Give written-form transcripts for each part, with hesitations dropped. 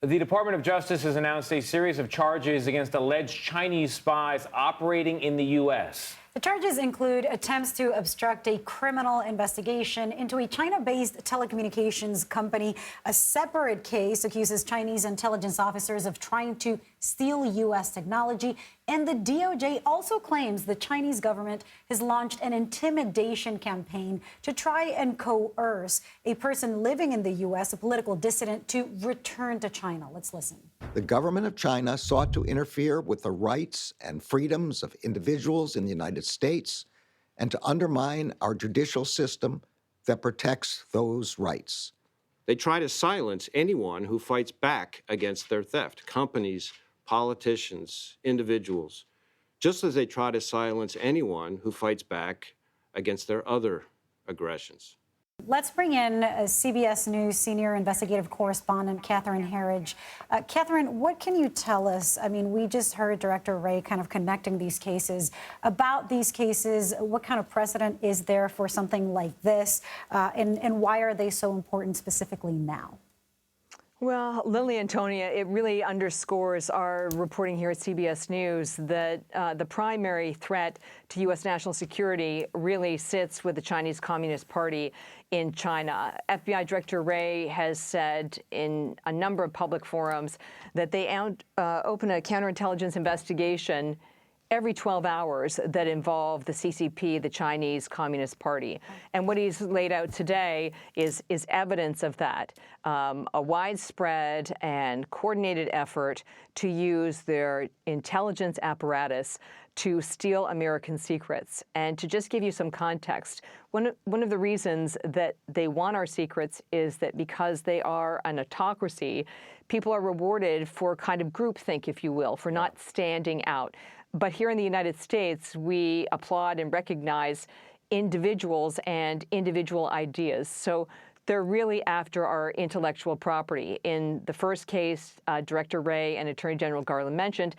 The Department of Justice has announced a series of charges against alleged Chinese spies operating in the U.S. The charges include attempts to obstruct a criminal investigation into a China-based telecommunications company. A separate case accuses Chinese intelligence officers of trying to steal U.S. technology. And the DOJ also claims the Chinese government has launched an intimidation campaign to try and coerce a person living in the U.S., a political dissident, to return to China. Let's listen. The government of China sought to interfere with the rights and freedoms of individuals in the United States and to undermine our judicial system that protects those rights. They try to silence anyone who fights back against their theft, companies, politicians, individuals, just as they try to silence anyone who fights back against their other aggressions. Let's bring in CBS News senior investigative correspondent Catherine Herridge. Catherine, what can you tell us? I mean, we just heard Director Wray kind of connecting these cases. About these cases, what kind of precedent is there for something like this? And why are they so important specifically now? Well, Lilia and Tonya, it really underscores our reporting here at CBS News that the primary threat to U.S. national security really sits with the Chinese Communist Party in China. FBI Director Wray has said in a number of public forums that they open a counterintelligence investigation every 12 hours that involve the CCP, the Chinese Communist Party. And what he's laid out today is evidence of that, a widespread and coordinated effort to use their intelligence apparatus to steal American secrets. And to just give you some context, one of the reasons that they want our secrets is that because they are an autocracy, people are rewarded for kind of groupthink, if you will, for not standing out. But here in the United States, we applaud and recognize individuals and individual ideas. So they're really after our intellectual property. In the first case, Director Wray and Attorney General Garland mentioned,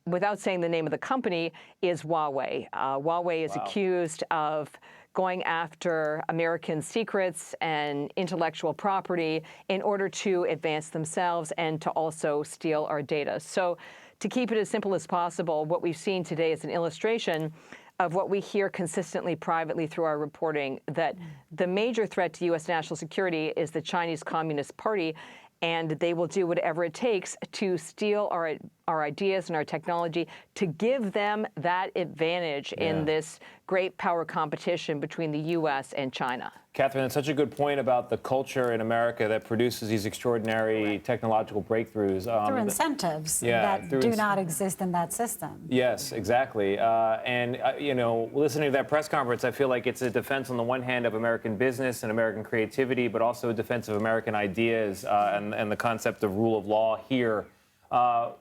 without saying the name of the company, is Huawei. Huawei is accused of going after American secrets and intellectual property in order to advance themselves and to also steal our data. So to keep it as simple as possible, what we've seen today is an illustration of what we hear consistently privately through our reporting, that the major threat to U.S. national security is the Chinese Communist Party, and they will do whatever it takes to steal our ideas and our technology to give them that advantage in this great power competition between the U.S. and China. Catherine, that's such a good point about the culture in America that produces these extraordinary technological breakthroughs. Through incentives that do not exist in that system. Yes, exactly. You know, listening to that press conference, I feel like it's a defense on the one hand of American business and American creativity, but also a defense of American ideas and the concept of rule of law here.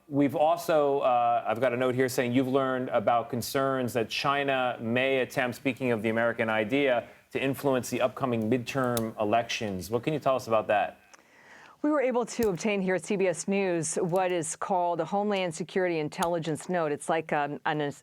We've also, I've got a note here saying you've learned about concerns that China may attempt, speaking of the American idea, to influence the upcoming midterm elections. What can you tell us about that? We were able to obtain here at CBS News what is called a Homeland Security Intelligence Note. It's like an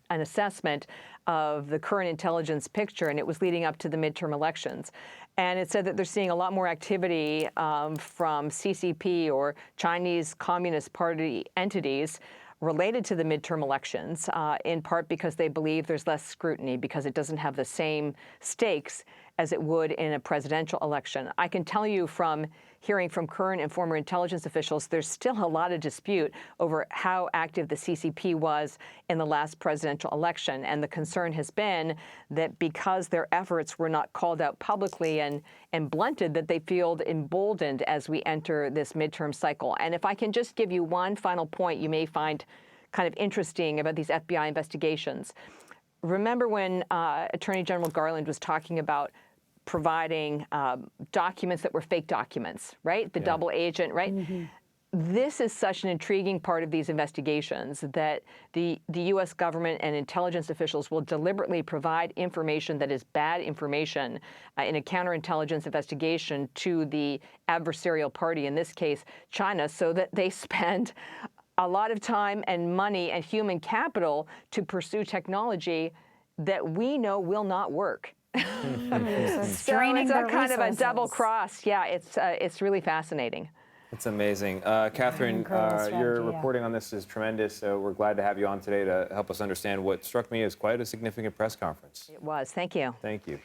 assessment of the current intelligence picture, and it was leading up to the midterm elections. And it said that they're seeing a lot more activity from CCP or Chinese Communist Party entities related to the midterm elections, in part because they believe there's less scrutiny because it doesn't have the same stakes as it would in a presidential election. I can tell you from hearing from current and former intelligence officials, there's still a lot of dispute over how active the CCP was in the last presidential election. And the concern has been that because their efforts were not called out publicly and blunted, that they feel emboldened as we enter this midterm cycle. And if I can just give you one final point you may find kind of interesting about these FBI investigations. Remember when Attorney General Garland was talking about providing documents that were fake documents, right? The double agent, right? This is such an intriguing part of these investigations that the U.S. government and intelligence officials will deliberately provide information that is bad information in a counterintelligence investigation to the adversarial party, in this case, China, so that they spend a lot of time and money and human capital to pursue technology that we know will not work. So it's a kind of a double cross. Yeah, it's really fascinating. It's amazing. Catherine, incredible strategy, your yeah. reporting on this is tremendous. We're glad to have you on today to help us understand what struck me as quite a significant press conference. It was. Thank you. Thank you.